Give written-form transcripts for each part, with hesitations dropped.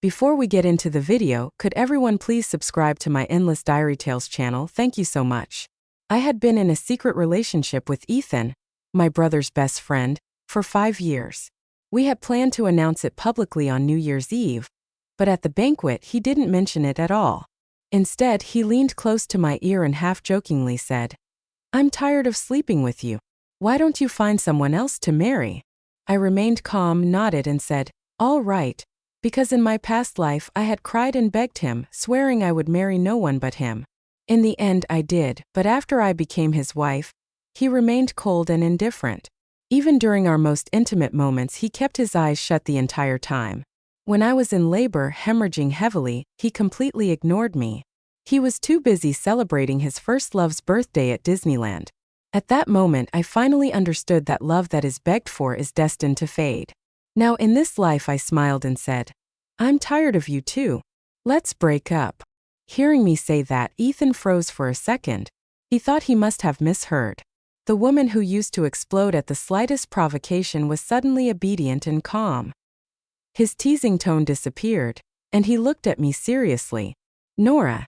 Before we get into the video, could everyone please subscribe to my Endless Diary Tales channel? Thank you so much. I had been in a secret relationship with Ethan, my brother's best friend, for 5 years. We had planned to announce it publicly on New Year's Eve, but at the banquet he didn't mention it at all. Instead, he leaned close to my ear and half-jokingly said, "I'm tired of sleeping with you. Why don't you find someone else to marry?" I remained calm, nodded and said, "All right," because in my past life I had cried and begged him, swearing I would marry no one but him. In the end I did, but after I became his wife, he remained cold and indifferent. Even during our most intimate moments he kept his eyes shut the entire time. When I was in labor, hemorrhaging heavily, he completely ignored me. He was too busy celebrating his first love's birthday at Disneyland. At that moment I finally understood that love that is begged for is destined to fade. Now in this life, I smiled and said, "I'm tired of you too. Let's break up." Hearing me say that, Ethan froze for a second. He thought he must have misheard. The woman who used to explode at the slightest provocation was suddenly obedient and calm. His teasing tone disappeared, and he looked at me seriously. "Nora,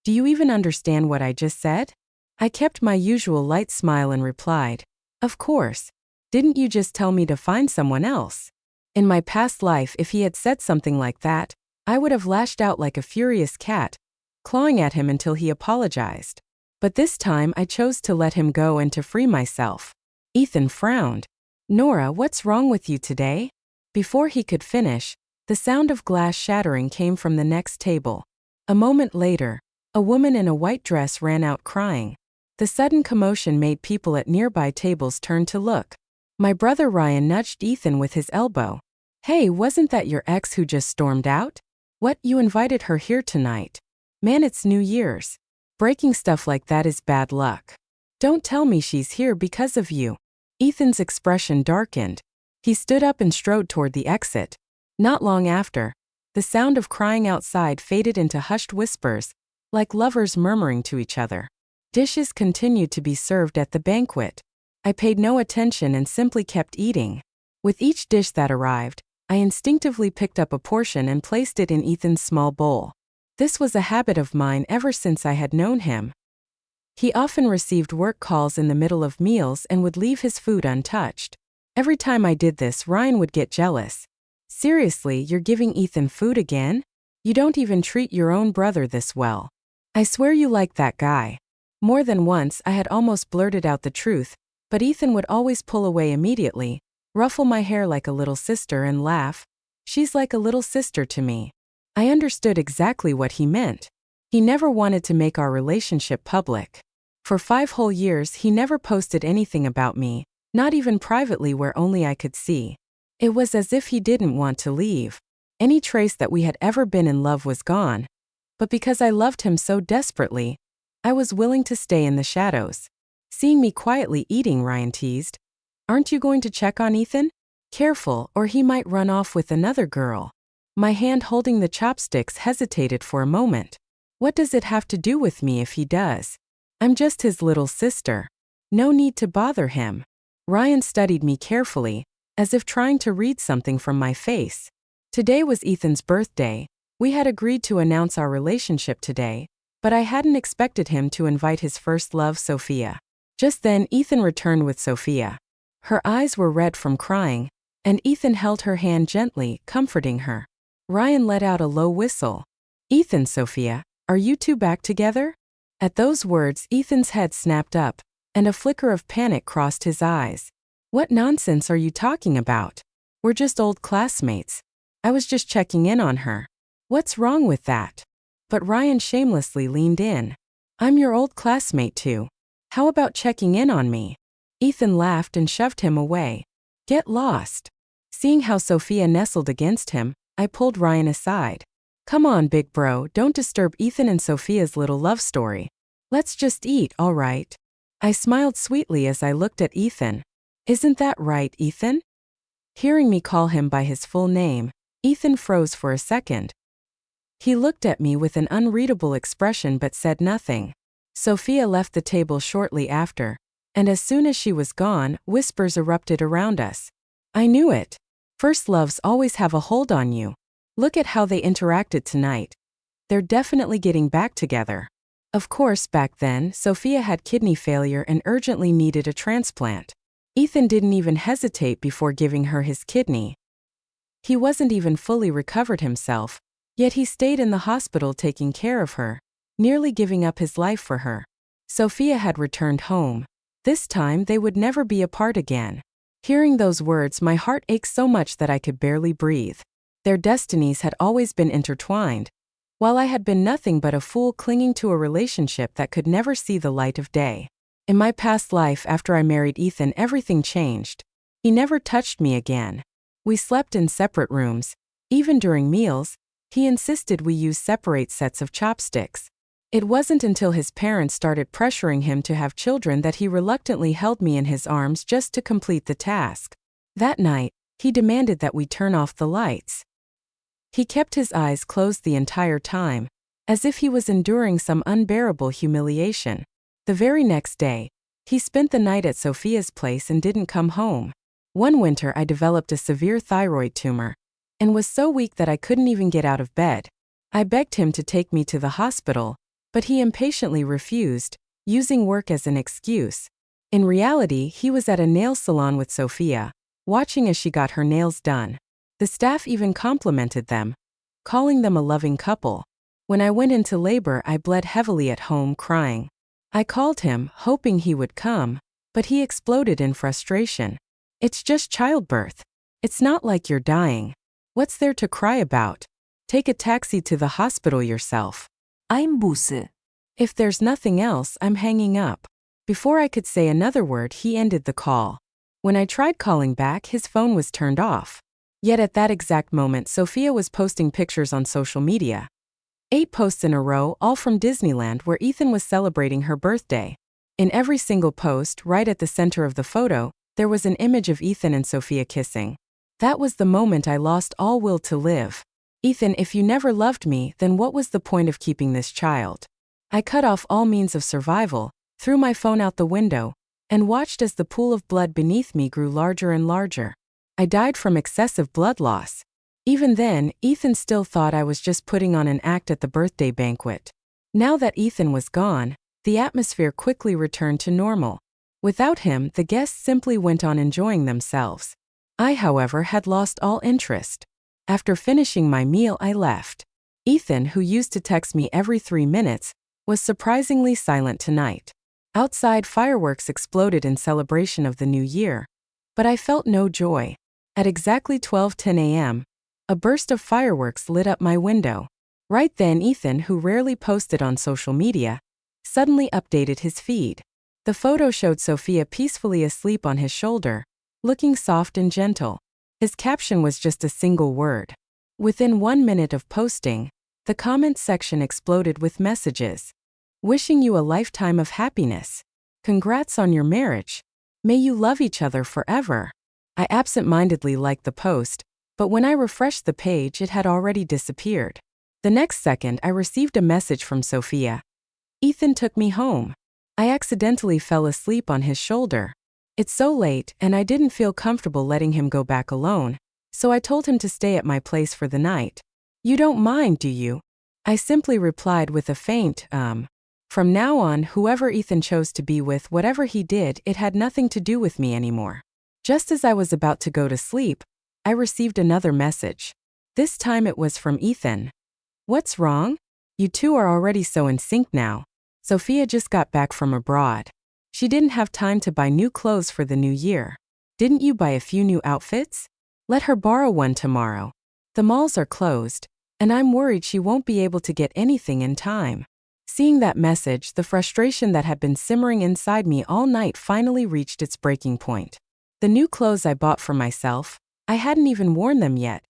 do you even understand what I just said?" I kept my usual light smile and replied, "Of course. Didn't you just tell me to find someone else?" In my past life, if he had said something like that, I would have lashed out like a furious cat, clawing at him until he apologized. But this time I chose to let him go and to free myself. Ethan frowned. "Nora, what's wrong with you today?" Before he could finish, the sound of glass shattering came from the next table. A moment later, a woman in a white dress ran out crying. The sudden commotion made people at nearby tables turn to look. My brother Ryan nudged Ethan with his elbow. "Hey, wasn't that your ex who just stormed out? What, you invited her here tonight? Man, it's New Year's. Breaking stuff like that is bad luck. Don't tell me she's here because of you." Ethan's expression darkened. He stood up and strode toward the exit. Not long after, the sound of crying outside faded into hushed whispers, like lovers murmuring to each other. Dishes continued to be served at the banquet. I paid no attention and simply kept eating. With each dish that arrived, I instinctively picked up a portion and placed it in Ethan's small bowl. This was a habit of mine ever since I had known him. He often received work calls in the middle of meals and would leave his food untouched. Every time I did this, Ryan would get jealous. "Seriously, you're giving Ethan food again? You don't even treat your own brother this well. I swear you like that guy." More than once I had almost blurted out the truth, but Ethan would always pull away immediately, ruffle my hair like a little sister and laugh. "She's like a little sister to me." I understood exactly what he meant. He never wanted to make our relationship public. For 5 whole years he never posted anything about me, not even privately where only I could see. It was as if he didn't want to leave. Any trace that we had ever been in love was gone. But because I loved him so desperately, I was willing to stay in the shadows. Seeing me quietly eating, Ryan teased, "Aren't you going to check on Ethan? Careful, or he might run off with another girl." My hand holding the chopsticks hesitated for a moment. What does it have to do with me if he does? I'm just his little sister. No need to bother him. Ryan studied me carefully, as if trying to read something from my face. Today was Ethan's birthday. We had agreed to announce our relationship today, but I hadn't expected him to invite his first love, Sophia. Just then, Ethan returned with Sophia. Her eyes were red from crying, and Ethan held her hand gently, comforting her. Ryan let out a low whistle. "Ethan, Sophia, are you two back together?" At those words, Ethan's head snapped up, and a flicker of panic crossed his eyes. "What nonsense are you talking about? We're just old classmates. I was just checking in on her. What's wrong with that?" But Ryan shamelessly leaned in. "I'm your old classmate too. How about checking in on me?" Ethan laughed and shoved him away. "Get lost." Seeing how Sophia nestled against him, I pulled Ryan aside. "Come on, big bro, don't disturb Ethan and Sophia's little love story. Let's just eat, all right?" I smiled sweetly as I looked at Ethan. "Isn't that right, Ethan?" Hearing me call him by his full name, Ethan froze for a second. He looked at me with an unreadable expression but said nothing. Sophia left the table shortly after, and as soon as she was gone, whispers erupted around us. I knew it. First loves always have a hold on you. Look at how they interacted tonight. They're definitely getting back together. Of course, back then, Sophia had kidney failure and urgently needed a transplant. Ethan didn't even hesitate before giving her his kidney. He wasn't even fully recovered himself, yet he stayed in the hospital taking care of her, nearly giving up his life for her. Sophia had returned home. This time they would never be apart again. Hearing those words, my heart ached so much that I could barely breathe. Their destinies had always been intertwined, while I had been nothing but a fool clinging to a relationship that could never see the light of day. In my past life after I married Ethan, everything changed. He never touched me again. We slept in separate rooms. Even during meals, he insisted we use separate sets of chopsticks. It wasn't until his parents started pressuring him to have children that he reluctantly held me in his arms just to complete the task. That night, he demanded that we turn off the lights. He kept his eyes closed the entire time, as if he was enduring some unbearable humiliation. The very next day, he spent the night at Sophia's place and didn't come home. One winter I developed a severe thyroid tumor, and was so weak that I couldn't even get out of bed. I begged him to take me to the hospital, but he impatiently refused, using work as an excuse. In reality, he was at a nail salon with Sophia, watching as she got her nails done. The staff even complimented them, calling them a loving couple. When I went into labor, I bled heavily at home, crying. I called him, hoping he would come, but he exploded in frustration. It's just childbirth. It's not like you're dying. What's there to cry about? Take a taxi to the hospital yourself. I'm busy. If there's nothing else, I'm hanging up. Before I could say another word, he ended the call. When I tried calling back, his phone was turned off. Yet at that exact moment, Sophia was posting pictures on social media. 8 posts in a row, all from Disneyland, where Ethan was celebrating her birthday. In every single post, right at the center of the photo, there was an image of Ethan and Sophia kissing. That was the moment I lost all will to live. Ethan, if you never loved me, then what was the point of keeping this child? I cut off all means of survival, threw my phone out the window, and watched as the pool of blood beneath me grew larger and larger. I died from excessive blood loss. Even then, Ethan still thought I was just putting on an act at the birthday banquet. Now that Ethan was gone, the atmosphere quickly returned to normal. Without him, the guests simply went on enjoying themselves. I, however, had lost all interest. After finishing my meal, I left. Ethan, who used to text me every 3 minutes, was surprisingly silent tonight. Outside, fireworks exploded in celebration of the new year. But I felt no joy. At exactly 12:10 a.m., a burst of fireworks lit up my window. Right then, Ethan, who rarely posted on social media, suddenly updated his feed. The photo showed Sophia peacefully asleep on his shoulder, looking soft and gentle. His caption was just a single word. Within 1 minute of posting, the comment section exploded with messages. Wishing you a lifetime of happiness. Congrats on your marriage. May you love each other forever. I absent-mindedly liked the post, but when I refreshed the page, it had already disappeared. The next second, I received a message from Sophia. Ethan took me home. I accidentally fell asleep on his shoulder. It's so late, and I didn't feel comfortable letting him go back alone, so I told him to stay at my place for the night. You don't mind, do you? I simply replied with a faint, From now on, whoever Ethan chose to be with, whatever he did, it had nothing to do with me anymore. Just as I was about to go to sleep, I received another message. This time it was from Ethan. What's wrong? You two are already so in sync now. Sophia just got back from abroad. She didn't have time to buy new clothes for the new year. Didn't you buy a few new outfits? Let her borrow one tomorrow. The malls are closed, and I'm worried she won't be able to get anything in time. Seeing that message, the frustration that had been simmering inside me all night finally reached its breaking point. The new clothes I bought for myself, I hadn't even worn them yet.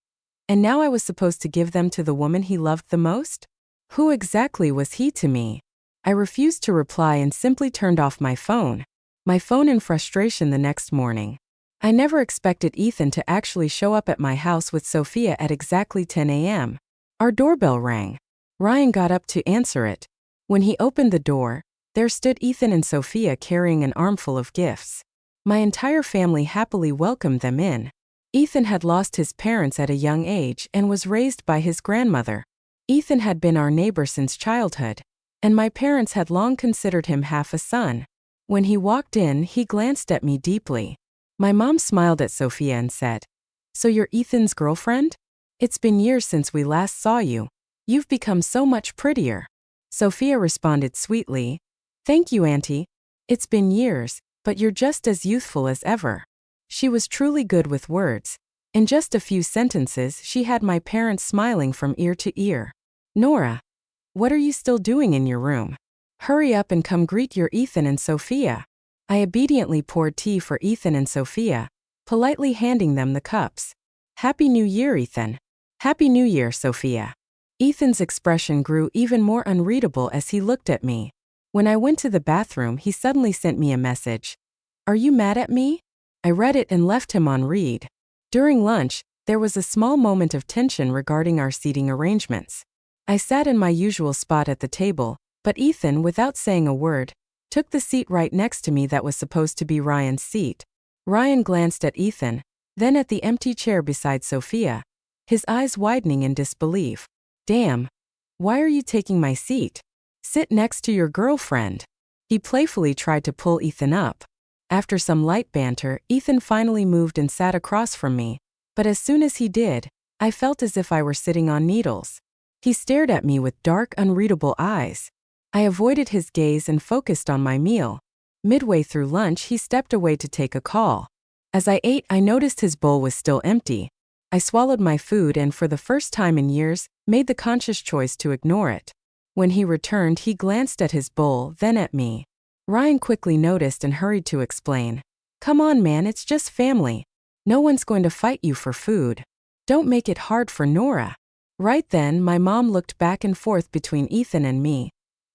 And now I was supposed to give them to the woman he loved the most? Who exactly was he to me? I refused to reply and simply turned off my phone in frustration the next morning. I never expected Ethan to actually show up at my house with Sophia at exactly 10 a.m. Our doorbell rang. Ryan got up to answer it. When he opened the door, there stood Ethan and Sophia carrying an armful of gifts. My entire family happily welcomed them in. Ethan had lost his parents at a young age and was raised by his grandmother. Ethan had been our neighbor since childhood, and my parents had long considered him half a son. When he walked in, he glanced at me deeply. My mom smiled at Sophia and said, "So you're Ethan's girlfriend? It's been years since we last saw you. You've become so much prettier." Sophia responded sweetly, "Thank you, Auntie. It's been years, but you're just as youthful as ever." She was truly good with words. In just a few sentences, she had my parents smiling from ear to ear. "Nora, what are you still doing in your room? Hurry up and come greet your Ethan and Sophia." I obediently poured tea for Ethan and Sophia, politely handing them the cups. "Happy New Year, Ethan." "Happy New Year, Sophia." Ethan's expression grew even more unreadable as he looked at me. When I went to the bathroom, he suddenly sent me a message. "Are you mad at me?" I read it and left him on read. During lunch, there was a small moment of tension regarding our seating arrangements. I sat in my usual spot at the table, but Ethan, without saying a word, took the seat right next to me that was supposed to be Ryan's seat. Ryan glanced at Ethan, then at the empty chair beside Sophia, his eyes widening in disbelief. "Damn. Why are you taking my seat? Sit next to your girlfriend." He playfully tried to pull Ethan up. After some light banter, Ethan finally moved and sat across from me, but as soon as he did, I felt as if I were sitting on needles. He stared at me with dark, unreadable eyes. I avoided his gaze and focused on my meal. Midway through lunch, he stepped away to take a call. As I ate, I noticed his bowl was still empty. I swallowed my food and, for the first time in years, made the conscious choice to ignore it. When he returned, he glanced at his bowl, then at me. Ryan quickly noticed and hurried to explain. "Come on, man, it's just family. No one's going to fight you for food. Don't make it hard for Nora." Right then, my mom looked back and forth between Ethan and me,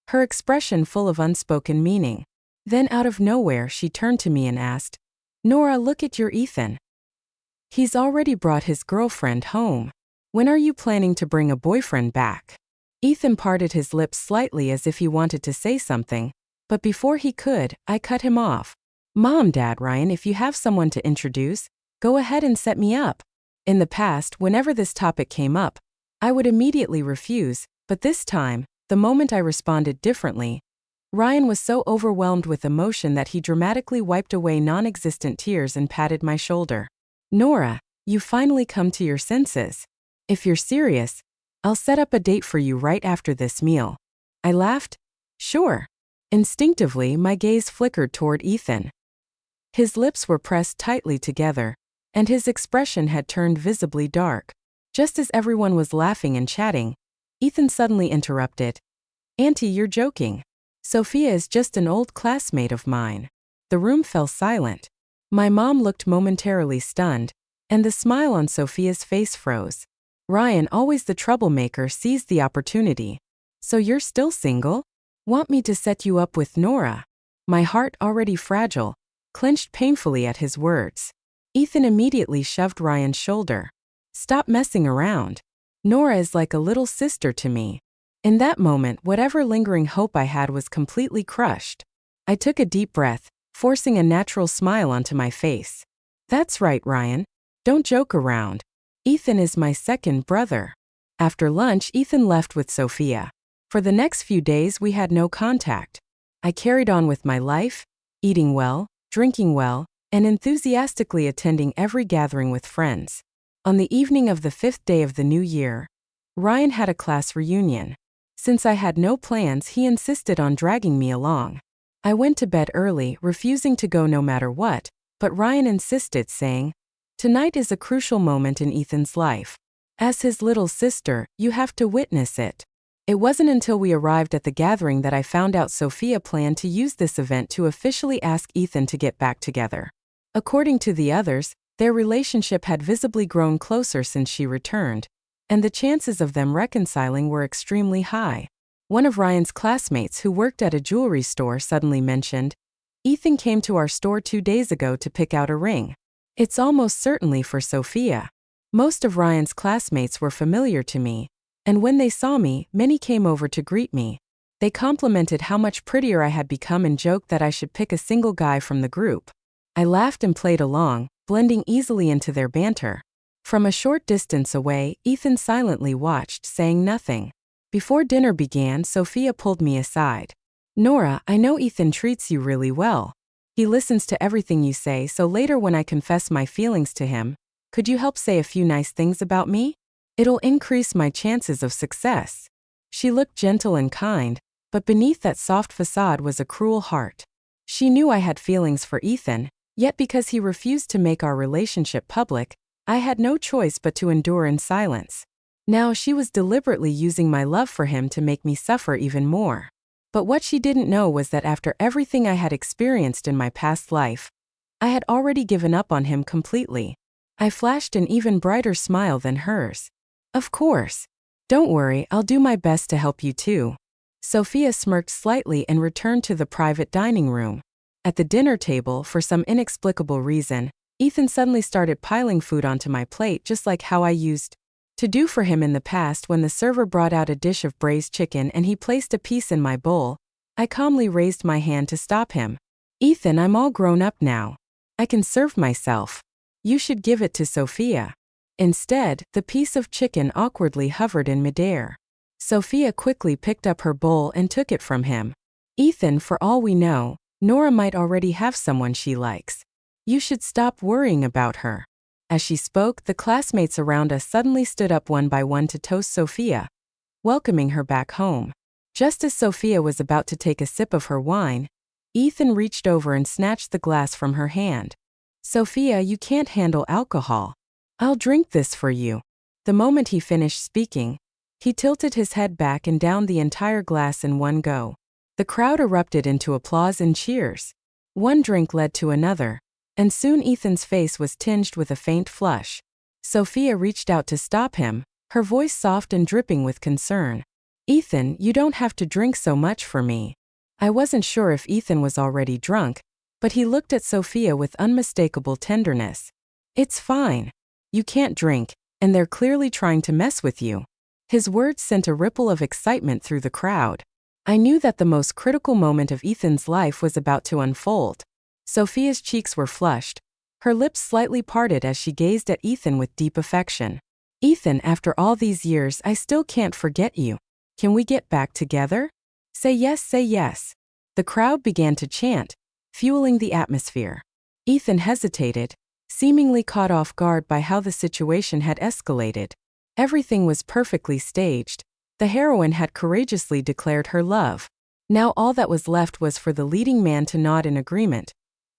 her expression full of unspoken meaning. Then, out of nowhere, she turned to me and asked, "Nora, look at your Ethan. He's already brought his girlfriend home. When are you planning to bring a boyfriend back?" Ethan parted his lips slightly as if he wanted to say something, but before he could, I cut him off. "Mom, Dad, Ryan, if you have someone to introduce, go ahead and set me up." In the past, whenever this topic came up, I would immediately refuse, but this time, the moment I responded differently, Ryan was so overwhelmed with emotion that he dramatically wiped away non-existent tears and patted my shoulder. "Nora, you finally come to your senses. If you're serious, I'll set up a date for you right after this meal." I laughed. "Sure." Instinctively, my gaze flickered toward Ethan. His lips were pressed tightly together, and his expression had turned visibly dark. Just as everyone was laughing and chatting, Ethan suddenly interrupted. "Auntie, you're joking. Sophia is just an old classmate of mine." The room fell silent. My mom looked momentarily stunned, and the smile on Sophia's face froze. Ryan, always the troublemaker, seized the opportunity. "So you're still single? Want me to set you up with Nora?" My heart, already fragile, clenched painfully at his words. Ethan immediately shoved Ryan's shoulder. "Stop messing around. Nora is like a little sister to me." In that moment, whatever lingering hope I had was completely crushed. I took a deep breath, forcing a natural smile onto my face. "That's right, Ryan. Don't joke around. Ethan is my second brother." After lunch, Ethan left with Sophia. For the next few days, we had no contact. I carried on with my life, eating well, drinking well, and enthusiastically attending every gathering with friends. On the evening of the 5th day of the new year, Ryan had a class reunion. Since I had no plans, he insisted on dragging me along. I went to bed early, refusing to go no matter what, but Ryan insisted, saying, "Tonight is a crucial moment in Ethan's life. As his little sister, you have to witness it." It wasn't until we arrived at the gathering that I found out Sophia planned to use this event to officially ask Ethan to get back together. According to the others, their relationship had visibly grown closer since she returned, and the chances of them reconciling were extremely high. One of Ryan's classmates who worked at a jewelry store suddenly mentioned, "Ethan came to our store 2 days ago to pick out a ring. It's almost certainly for Sophia." Most of Ryan's classmates were familiar to me, and when they saw me, many came over to greet me. They complimented how much prettier I had become and joked that I should pick a single guy from the group. I laughed and played along, blending easily into their banter. From a short distance away, Ethan silently watched, saying nothing. Before dinner began, Sophia pulled me aside. "Nora, I know Ethan treats you really well. He listens to everything you say, so later when I confess my feelings to him, could you help say a few nice things about me? It'll increase my chances of success." She looked gentle and kind, but beneath that soft facade was a cruel heart. She knew I had feelings for Ethan, yet because he refused to make our relationship public, I had no choice but to endure in silence. Now she was deliberately using my love for him to make me suffer even more. But what she didn't know was that after everything I had experienced in my past life, I had already given up on him completely. I flashed an even brighter smile than hers. "Of course. Don't worry, I'll do my best to help you too." Sophia smirked slightly and returned to the private dining room. At the dinner table, for some inexplicable reason, Ethan suddenly started piling food onto my plate just like how I used to do for him in the past when the server brought out a dish of braised chicken and he placed a piece in my bowl. I calmly raised my hand to stop him. "Ethan, I'm all grown up now. I can serve myself. You should give it to Sophia." Instead, the piece of chicken awkwardly hovered in midair. Sophia quickly picked up her bowl and took it from him. "Ethan, for all we know, Nora might already have someone she likes. You should stop worrying about her." As she spoke, the classmates around us suddenly stood up one by one to toast Sophia, welcoming her back home. Just as Sophia was about to take a sip of her wine, Ethan reached over and snatched the glass from her hand. "Sophia, you can't handle alcohol. I'll drink this for you." The moment he finished speaking, he tilted his head back and downed the entire glass in one go. The crowd erupted into applause and cheers. One drink led to another, and soon Ethan's face was tinged with a faint flush. Sophia reached out to stop him, her voice soft and dripping with concern. "Ethan, you don't have to drink so much for me." I wasn't sure if Ethan was already drunk, but he looked at Sophia with unmistakable tenderness. "It's fine. You can't drink, and they're clearly trying to mess with you." His words sent a ripple of excitement through the crowd. I knew that the most critical moment of Ethan's life was about to unfold. Sophia's cheeks were flushed, her lips slightly parted as she gazed at Ethan with deep affection. "Ethan, after all these years, I still can't forget you. Can we get back together? Say yes, say yes." The crowd began to chant, fueling the atmosphere. Ethan hesitated, seemingly caught off guard by how the situation had escalated. Everything was perfectly staged. The heroine had courageously declared her love. Now all that was left was for the leading man to nod in agreement.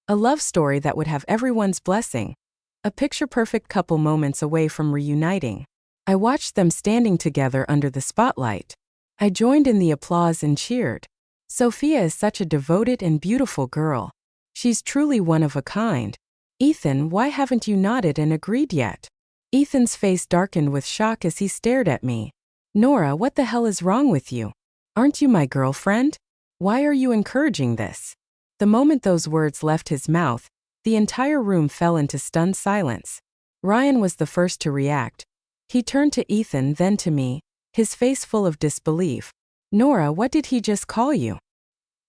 A love story that would have everyone's blessing. A picture-perfect couple moments away from reuniting. I watched them standing together under the spotlight. I joined in the applause and cheered. Sophia is such a devoted and beautiful girl. She's truly one of a kind. "Ethan, why haven't you nodded and agreed yet?" Ethan's face darkened with shock as he stared at me. "Nora, what the hell is wrong with you? Aren't you my girlfriend? Why are you encouraging this?" The moment those words left his mouth, the entire room fell into stunned silence. Ryan was the first to react. He turned to Ethan, then to me, his face full of disbelief. "Nora, what did he just call you?"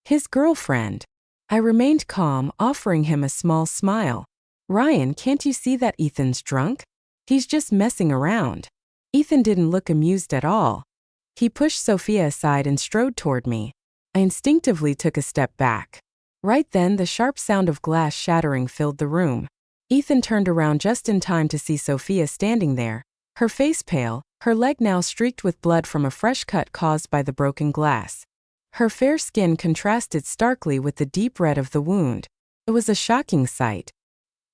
"His girlfriend." I remained calm, offering him a small smile. "Ryan, can't you see that Ethan's drunk? He's just messing around." Ethan didn't look amused at all. He pushed Sophia aside and strode toward me. I instinctively took a step back. Right then, the sharp sound of glass shattering filled the room. Ethan turned around just in time to see Sophia standing there, her face pale, her leg now streaked with blood from a fresh cut caused by the broken glass. Her fair skin contrasted starkly with the deep red of the wound. It was a shocking sight.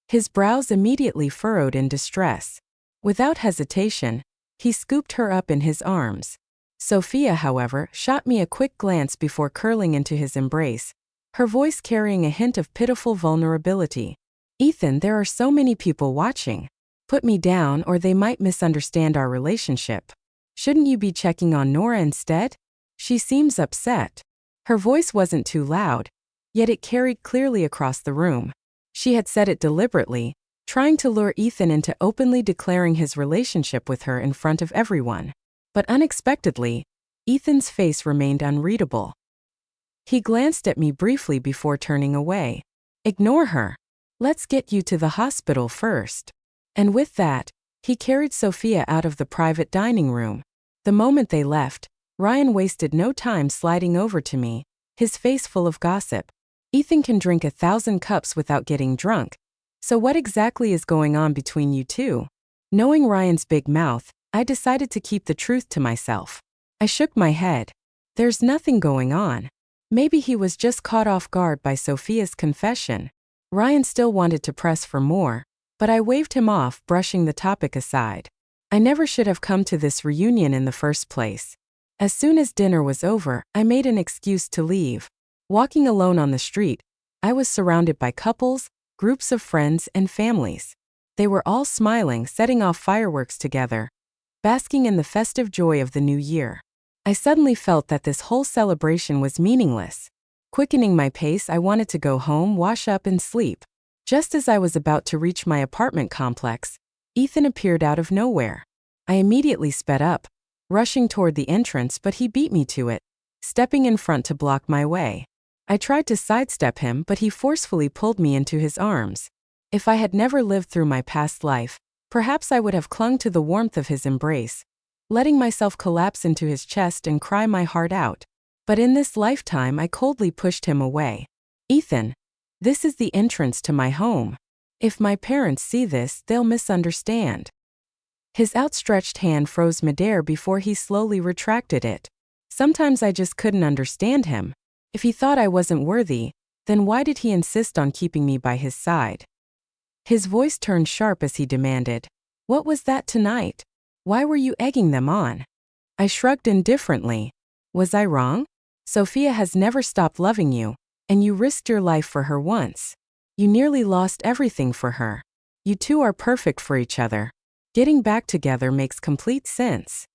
His brows immediately furrowed in distress. Without hesitation, he scooped her up in his arms. Sophia, however, shot me a quick glance before curling into his embrace, her voice carrying a hint of pitiful vulnerability. "Ethan, there are so many people watching. Put me down or they might misunderstand our relationship. Shouldn't you be checking on Nora instead? She seems upset." Her voice wasn't too loud, yet it carried clearly across the room. She had said it deliberately, trying to lure Ethan into openly declaring his relationship with her in front of everyone. But unexpectedly, Ethan's face remained unreadable. He glanced at me briefly before turning away. "Ignore her. Let's get you to the hospital first. And with that, he carried Sophia out of the private dining room. The moment they left, Ryan wasted no time sliding over to me, his face full of gossip. Ethan can drink 1,000 cups without getting drunk. So what exactly is going on between you two? Knowing Ryan's big mouth, I decided to keep the truth to myself. I shook my head. There's nothing going on. Maybe he was just caught off guard by Sophia's confession. Ryan still wanted to press for more, but I waved him off, brushing the topic aside. I never should have come to this reunion in the first place. As soon as dinner was over, I made an excuse to leave. Walking alone on the street, I was surrounded by couples, groups of friends, and families. They were all smiling, setting off fireworks together, basking in the festive joy of the new year. I suddenly felt that this whole celebration was meaningless. Quickening my pace, I wanted to go home, wash up, and sleep. Just as I was about to reach my apartment complex, Ethan appeared out of nowhere. I immediately sped up, rushing toward the entrance, but he beat me to it, stepping in front to block my way. I tried to sidestep him, but he forcefully pulled me into his arms. If I had never lived through my past life, perhaps I would have clung to the warmth of his embrace, letting myself collapse into his chest and cry my heart out. But in this lifetime, I coldly pushed him away. Ethan, this is the entrance to my home. If my parents see this, they'll misunderstand. His outstretched hand froze midair before he slowly retracted it. Sometimes I just couldn't understand him. If he thought I wasn't worthy, then why did he insist on keeping me by his side? His voice turned sharp as he demanded, "What was that tonight? Why were you egging them on?" I shrugged indifferently. Was I wrong? Sophia has never stopped loving you, and you risked your life for her once. You nearly lost everything for her. You two are perfect for each other. Getting back together makes complete sense.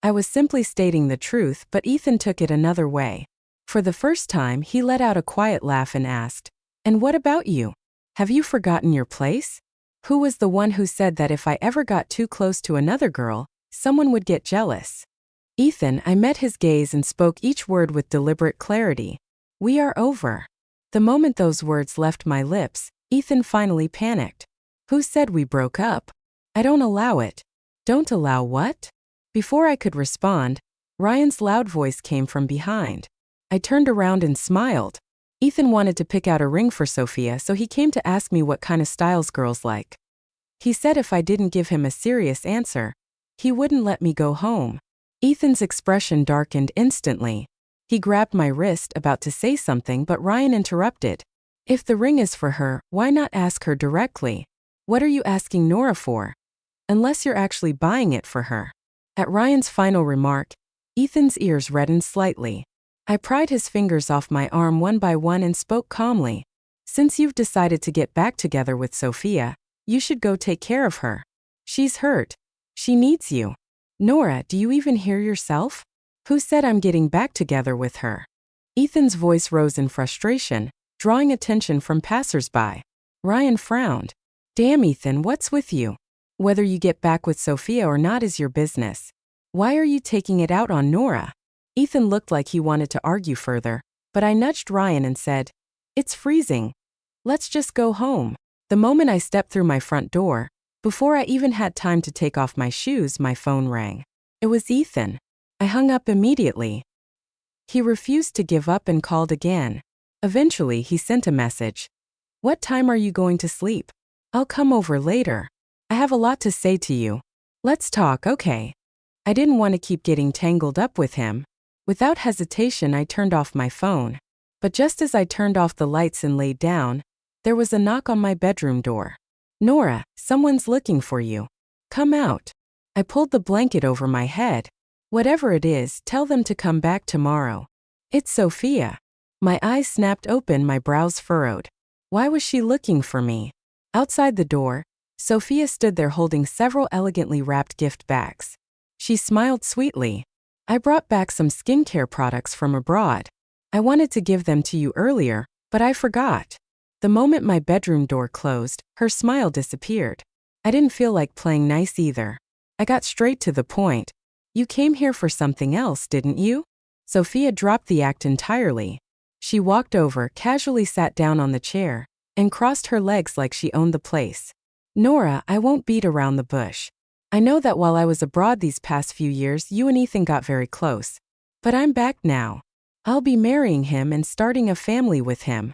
I was simply stating the truth, but Ethan took it another way. For the first time, he let out a quiet laugh and asked, "And what about you? Have you forgotten your place? Who was the one who said that if I ever got too close to another girl, someone would get jealous?" Ethan, I met his gaze and spoke each word with deliberate clarity. "We are over." The moment those words left my lips, Ethan finally panicked. "Who said we broke up? I don't allow it." "Don't allow what?" Before I could respond, Ryan's loud voice came from behind. I turned around and smiled. Ethan wanted to pick out a ring for Sophia, so he came to ask me what kind of styles girls like. He said if I didn't give him a serious answer, he wouldn't let me go home. Ethan's expression darkened instantly. He grabbed my wrist, about to say something, but Ryan interrupted. "If the ring is for her, why not ask her directly? What are you asking Nora for? Unless you're actually buying it for her." At Ryan's final remark, Ethan's ears reddened slightly. I pried his fingers off my arm one by one and spoke calmly. "Since you've decided to get back together with Sophia, you should go take care of her. She's hurt. She needs you." "Nora, do you even hear yourself? Who said I'm getting back together with her?" Ethan's voice rose in frustration, drawing attention from passersby. Ryan frowned. "Damn, Ethan, what's with you? Whether you get back with Sophia or not is your business. Why are you taking it out on Nora?" Ethan looked like he wanted to argue further, but I nudged Ryan and said, "It's freezing. Let's just go home." The moment I stepped through my front door, before I even had time to take off my shoes, my phone rang. It was Ethan. I hung up immediately. He refused to give up and called again. Eventually, he sent a message. "What time are you going to sleep? I'll come over later. I have a lot to say to you. Let's talk, okay?" I didn't want to keep getting tangled up with him. Without hesitation, I turned off my phone. But just as I turned off the lights and laid down, there was a knock on my bedroom door. "Nora, someone's looking for you. Come out." I pulled the blanket over my head. "Whatever it is, tell them to come back tomorrow." "It's Sophia." My eyes snapped open, my brows furrowed. Why was she looking for me? Outside the door, Sophia stood there holding several elegantly wrapped gift bags. She smiled sweetly. "I brought back some skincare products from abroad. I wanted to give them to you earlier, but I forgot." The moment my bedroom door closed, her smile disappeared. I didn't feel like playing nice either. I got straight to the point. "You came here for something else, didn't you?" Sophia dropped the act entirely. She walked over, casually sat down on the chair, and crossed her legs like she owned the place. Nora, I won't beat around the bush. I know that while I was abroad these past few years, you and Ethan got very close. But I'm back now. I'll be marrying him and starting a family with him.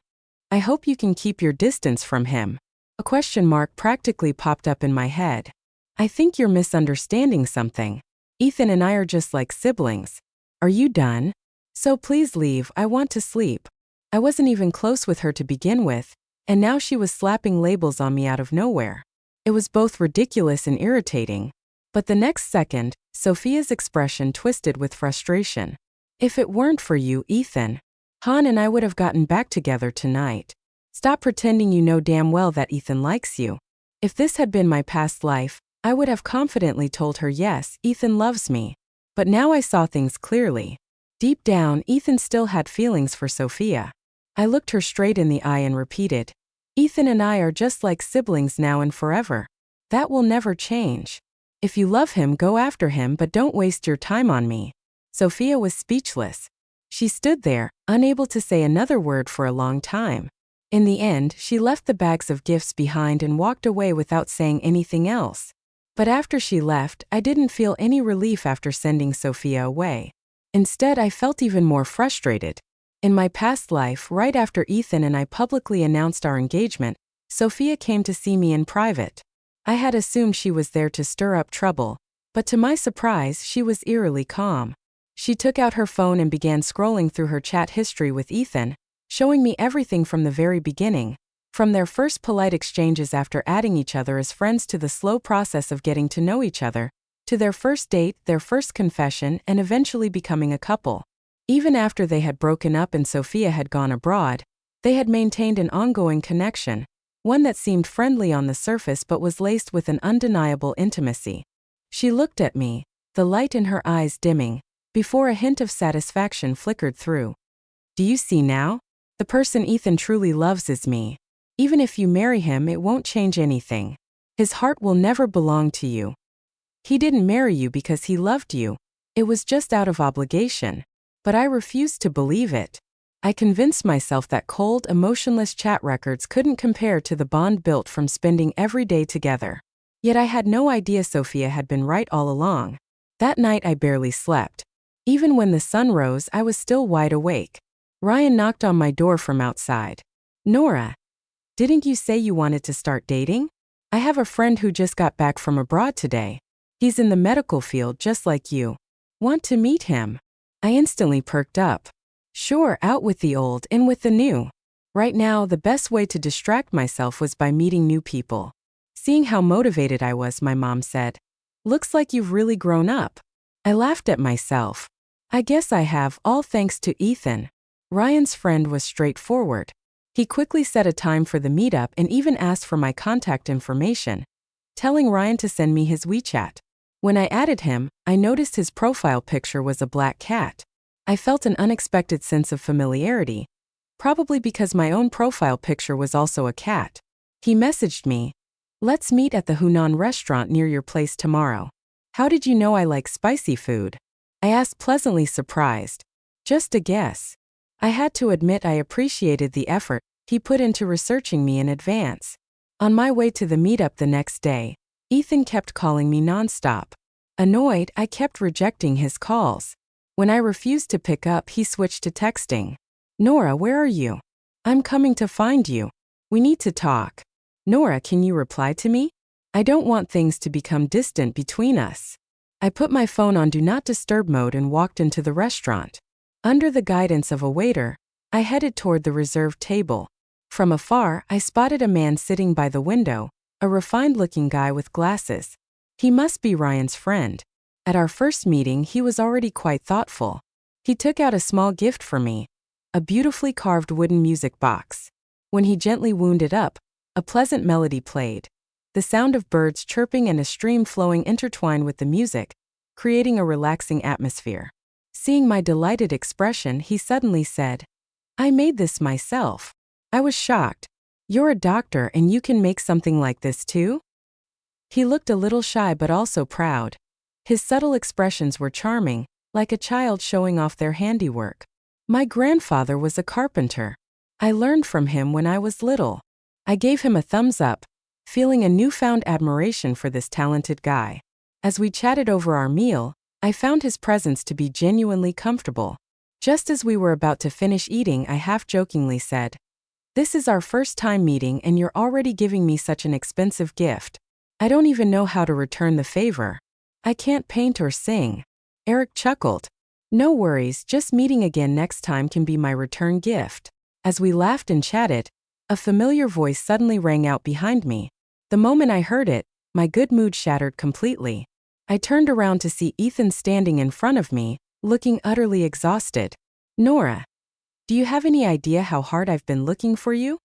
I hope you can keep your distance from him. A question mark practically popped up in my head. I think you're misunderstanding something. Ethan and I are just like siblings. Are you done? So please leave, I want to sleep. I wasn't even close with her to begin with, and now she was slapping labels on me out of nowhere. It was both ridiculous and irritating. But the next second, Sophia's expression twisted with frustration. If it weren't for you, Ethan, Han and I would have gotten back together tonight. Stop pretending you know damn well that Ethan likes you. If this had been my past life, I would have confidently told her yes, Ethan loves me. But now I saw things clearly. Deep down, Ethan still had feelings for Sophia. I looked her straight in the eye and repeated, Ethan and I are just like siblings now and forever. That will never change. If you love him, go after him, but don't waste your time on me. Sophia was speechless. She stood there, unable to say another word for a long time. In the end, she left the bags of gifts behind and walked away without saying anything else. But after she left, I didn't feel any relief after sending Sophia away. Instead, I felt even more frustrated. In my past life, right after Ethan and I publicly announced our engagement, Sophia came to see me in private. I had assumed she was there to stir up trouble, but to my surprise, she was eerily calm. She took out her phone and began scrolling through her chat history with Ethan, showing me everything from the very beginning, from their first polite exchanges after adding each other as friends to the slow process of getting to know each other, to their first date, their first confession, and eventually becoming a couple. Even after they had broken up and Sophia had gone abroad, they had maintained an ongoing connection, one that seemed friendly on the surface but was laced with an undeniable intimacy. She looked at me, the light in her eyes dimming, before a hint of satisfaction flickered through. Do you see now? The person Ethan truly loves is me. Even if you marry him, it won't change anything. His heart will never belong to you. He didn't marry you because he loved you. It was just out of obligation. But I refused to believe it. I convinced myself that cold, emotionless chat records couldn't compare to the bond built from spending every day together. Yet I had no idea Sophia had been right all along. That night I barely slept. Even when the sun rose, I was still wide awake. Ryan knocked on my door from outside. Nora, didn't you say you wanted to start dating? I have a friend who just got back from abroad today. He's in the medical field just like you. Want to meet him? I instantly perked up. Sure, out with the old, in with the new. Right now, the best way to distract myself was by meeting new people. Seeing how motivated I was, my mom said, Looks like you've really grown up. I laughed at myself. I guess I have, all thanks to Ethan. Ryan's friend was straightforward. He quickly set a time for the meetup and even asked for my contact information, telling Ryan to send me his WeChat. When I added him, I noticed his profile picture was a black cat. I felt an unexpected sense of familiarity, probably because my own profile picture was also a cat. He messaged me, Let's meet at the Hunan restaurant near your place tomorrow. How did you know I like spicy food? I asked, pleasantly surprised. Just a guess. I had to admit I appreciated the effort he put into researching me in advance. On my way to the meetup the next day, Ethan kept calling me nonstop. Annoyed, I kept rejecting his calls. When I refused to pick up, he switched to texting. Nora, where are you? I'm coming to find you. We need to talk. Nora, can you reply to me? I don't want things to become distant between us. I put my phone on Do Not Disturb mode and walked into the restaurant. Under the guidance of a waiter, I headed toward the reserved table. From afar, I spotted a man sitting by the window, a refined-looking guy with glasses. He must be Ryan's friend. At our first meeting, he was already quite thoughtful. He took out a small gift for me, a beautifully carved wooden music box. When he gently wound it up, a pleasant melody played. The sound of birds chirping and a stream flowing intertwined with the music, creating a relaxing atmosphere. Seeing my delighted expression, he suddenly said, I made this myself. I was shocked. You're a doctor and you can make something like this too? He looked a little shy but also proud. His subtle expressions were charming, like a child showing off their handiwork. My grandfather was a carpenter. I learned from him when I was little. I gave him a thumbs up, feeling a newfound admiration for this talented guy. As we chatted over our meal, I found his presence to be genuinely comfortable. Just as we were about to finish eating, I half-jokingly said, "This is our first time meeting and you're already giving me such an expensive gift. I don't even know how to return the favor. I can't paint or sing." Eric chuckled. "No worries, just meeting again next time can be my return gift." As we laughed and chatted, a familiar voice suddenly rang out behind me. The moment I heard it, my good mood shattered completely. I turned around to see Ethan standing in front of me, looking utterly exhausted. "Nora, do you have any idea how hard I've been looking for you?"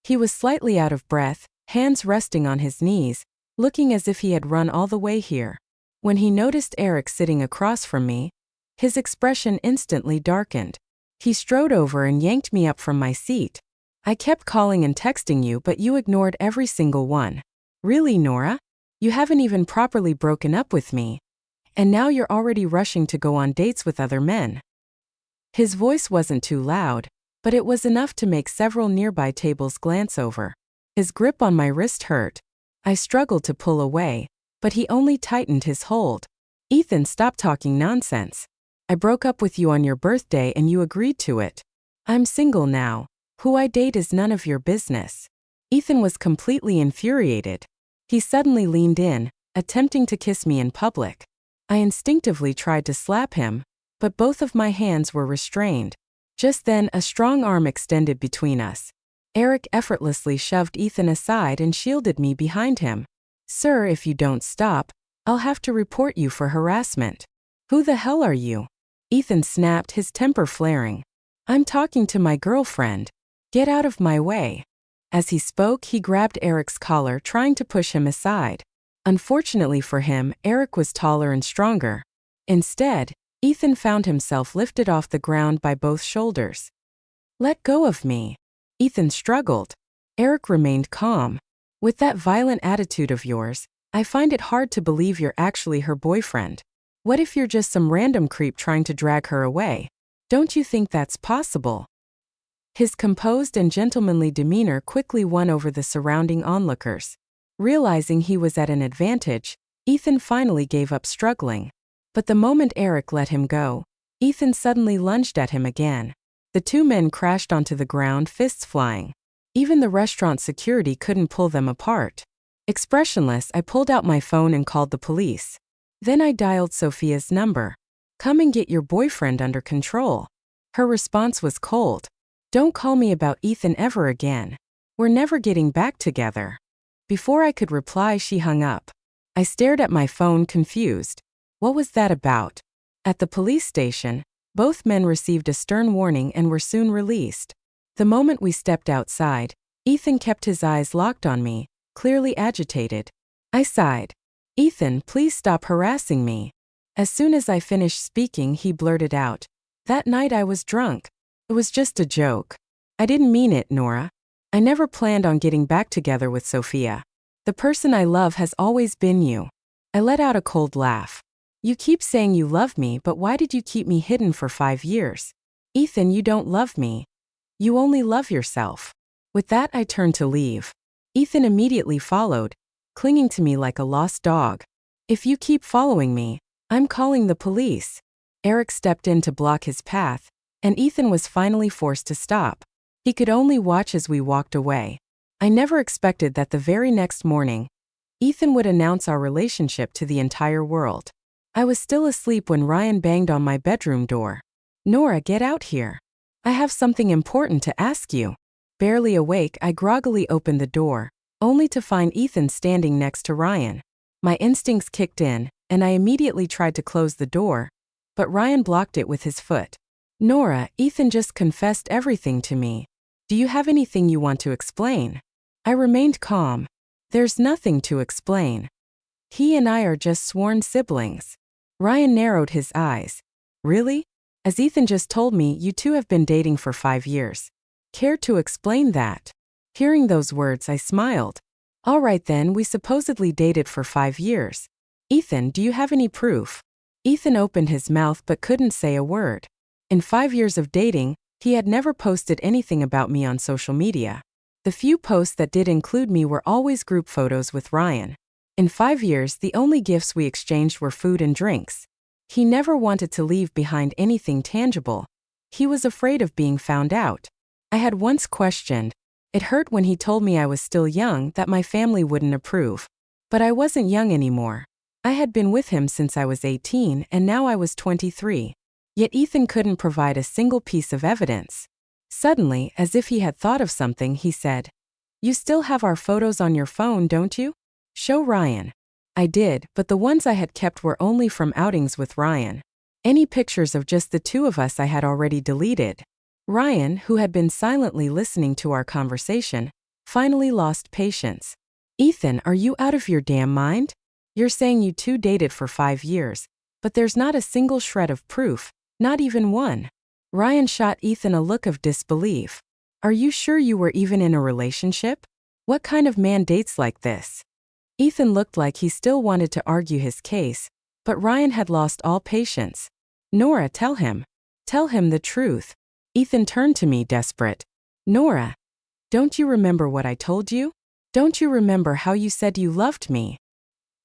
He was slightly out of breath, hands resting on his knees, looking as if he had run all the way here. When he noticed Eric sitting across from me, his expression instantly darkened. He strode over and yanked me up from my seat. "I kept calling and texting you, but you ignored every single one. Really, Nora? You haven't even properly broken up with me. And now you're already rushing to go on dates with other men." His voice wasn't too loud, but it was enough to make several nearby tables glance over. His grip on my wrist hurt. I struggled to pull away, but he only tightened his hold. "Ethan, stop talking nonsense. I broke up with you on your birthday and you agreed to it. I'm single now. Who I date is none of your business." Ethan was completely infuriated. He suddenly leaned in, attempting to kiss me in public. I instinctively tried to slap him, but both of my hands were restrained. Just then, a strong arm extended between us. Eric effortlessly shoved Ethan aside and shielded me behind him. "Sir, if you don't stop, I'll have to report you for harassment." "Who the hell are you?" Ethan snapped, his temper flaring. "I'm talking to my girlfriend. Get out of my way." As he spoke, he grabbed Eric's collar, trying to push him aside. Unfortunately for him, Eric was taller and stronger. Instead, Ethan found himself lifted off the ground by both shoulders. "Let go of me." Ethan struggled. Eric remained calm. "With that violent attitude of yours, I find it hard to believe you're actually her boyfriend. What if you're just some random creep trying to drag her away? Don't you think that's possible?" His composed and gentlemanly demeanor quickly won over the surrounding onlookers. Realizing he was at an advantage, Ethan finally gave up struggling. But the moment Eric let him go, Ethan suddenly lunged at him again. The two men crashed onto the ground, fists flying. Even the restaurant security couldn't pull them apart. Expressionless, I pulled out my phone and called the police. Then I dialed Sophia's number. "Come and get your boyfriend under control." Her response was cold. "Don't call me about Ethan ever again. We're never getting back together." Before I could reply, she hung up. I stared at my phone, confused. What was that about? At the police station, both men received a stern warning and were soon released. The moment we stepped outside, Ethan kept his eyes locked on me, clearly agitated. I sighed. "Ethan, please stop harassing me." As soon as I finished speaking, he blurted out, "That night I was drunk. It was just a joke. I didn't mean it, Nora. I never planned on getting back together with Sophia. The person I love has always been you." I let out a cold laugh. "You keep saying you love me, but why did you keep me hidden for 5 years? Ethan, you don't love me. You only love yourself." With that, I turned to leave. Ethan immediately followed, clinging to me like a lost dog. "If you keep following me, I'm calling the police." Eric stepped in to block his path, and Ethan was finally forced to stop. He could only watch as we walked away. I never expected that the very next morning, Ethan would announce our relationship to the entire world. I was still asleep when Ryan banged on my bedroom door. "Nora, get out here. I have something important to ask you." Barely awake, I groggily opened the door, only to find Ethan standing next to Ryan. My instincts kicked in, and I immediately tried to close the door, but Ryan blocked it with his foot. "Nora, Ethan just confessed everything to me. Do you have anything you want to explain?" I remained calm. "There's nothing to explain. He and I are just sworn siblings." Ryan narrowed his eyes. "Really? As Ethan just told me, you two have been dating for 5 years. Care to explain that?" Hearing those words, I smiled. "All right then, we supposedly dated for 5 years. Ethan, do you have any proof?" Ethan opened his mouth but couldn't say a word. In 5 years of dating, he had never posted anything about me on social media. The few posts that did include me were always group photos with Ryan. In 5 years, the only gifts we exchanged were food and drinks. He never wanted to leave behind anything tangible. He was afraid of being found out. I had once questioned. It hurt when he told me I was still young, that my family wouldn't approve. But I wasn't young anymore. I had been with him since I was 18 and now I was 23. Yet Ethan couldn't provide a single piece of evidence. Suddenly, as if he had thought of something, he said, "You still have our photos on your phone, don't you? Show Ryan." I did, but the ones I had kept were only from outings with Ryan. Any pictures of just the two of us I had already deleted. Ryan, who had been silently listening to our conversation, finally lost patience. "Ethan, are you out of your damn mind? You're saying you two dated for 5 years, but there's not a single shred of proof, not even one." Ryan shot Ethan a look of disbelief. "Are you sure you were even in a relationship? What kind of man dates like this?" Ethan looked like he still wanted to argue his case, but Ryan had lost all patience. "Nora, tell him. Tell him the truth." Ethan turned to me, desperate. "Nora, don't you remember what I told you? Don't you remember how you said you loved me?"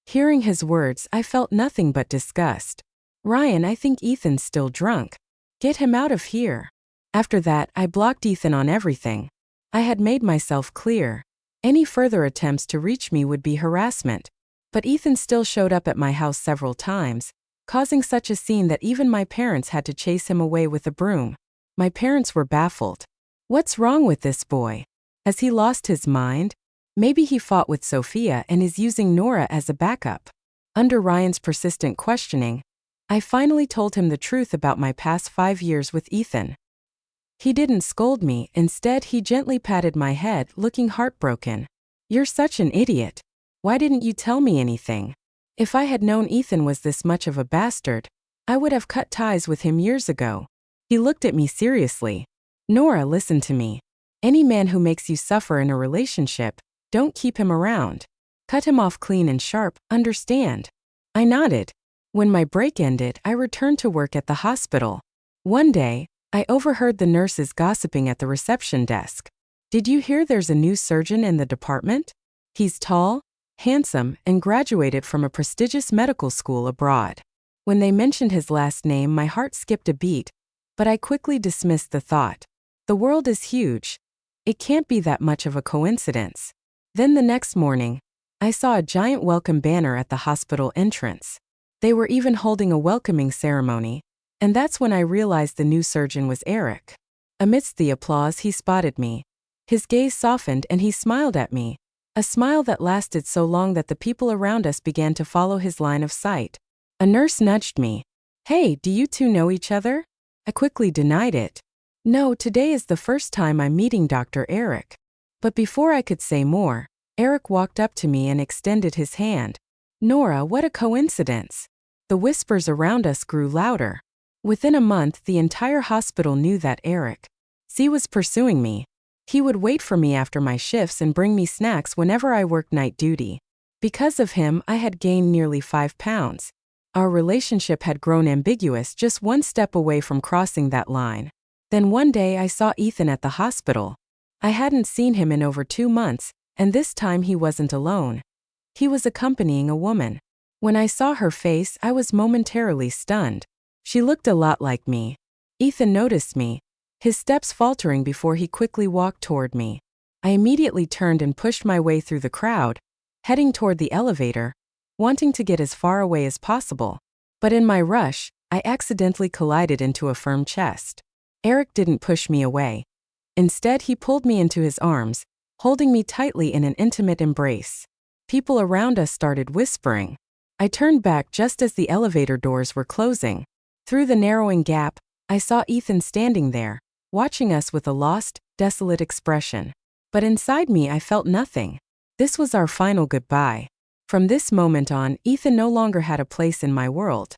Hearing his words, I felt nothing but disgust. "Ryan, I think Ethan's still drunk. Get him out of here." After that, I blocked Ethan on everything. I had made myself clear. Any further attempts to reach me would be harassment. But Ethan still showed up at my house several times, causing such a scene that even my parents had to chase him away with a broom. My parents were baffled. What's wrong with this boy? Has he lost his mind? Maybe he fought with Sophia and is using Nora as a backup. Under Ryan's persistent questioning, I finally told him the truth about my past 5 years with Ethan. He didn't scold me, instead he gently patted my head, looking heartbroken. "You're such an idiot. Why didn't you tell me anything? If I had known Ethan was this much of a bastard, I would have cut ties with him years ago." He looked at me seriously. "Nora, listen to me. Any man who makes you suffer in a relationship, don't keep him around. Cut him off clean and sharp, understand?" I nodded. When my break ended, I returned to work at the hospital. One day, I overheard the nurses gossiping at the reception desk. "Did you hear there's a new surgeon in the department? He's tall, handsome, and graduated from a prestigious medical school abroad." When they mentioned his last name, my heart skipped a beat, but I quickly dismissed the thought. The world is huge. It can't be that much of a coincidence. Then the next morning, I saw a giant welcome banner at the hospital entrance. They were even holding a welcoming ceremony, and that's when I realized the new surgeon was Eric. Amidst the applause, he spotted me. His gaze softened and he smiled at me, a smile that lasted so long that the people around us began to follow his line of sight. A nurse nudged me. "Hey, do you two know each other?" I quickly denied it. "No, today is the first time I'm meeting Dr. Eric." But before I could say more, Eric walked up to me and extended his hand. "Nora, what a coincidence." The whispers around us grew louder. Within a month, the entire hospital knew that Eric C was pursuing me. He would wait for me after my shifts and bring me snacks whenever I worked night duty. Because of him, I had gained nearly 5 pounds. Our relationship had grown ambiguous, just one step away from crossing that line. Then one day I saw Ethan at the hospital. I hadn't seen him in over 2 months, and this time he wasn't alone. He was accompanying a woman. When I saw her face, I was momentarily stunned. She looked a lot like me. Ethan noticed me, his steps faltering before he quickly walked toward me. I immediately turned and pushed my way through the crowd, heading toward the elevator, wanting to get as far away as possible. But in my rush, I accidentally collided into a firm chest. Eric didn't push me away. Instead, he pulled me into his arms, holding me tightly in an intimate embrace. People around us started whispering. I turned back just as the elevator doors were closing. Through the narrowing gap, I saw Ethan standing there, watching us with a lost, desolate expression. But inside me, I felt nothing. This was our final goodbye. From this moment on, Ethan no longer had a place in my world.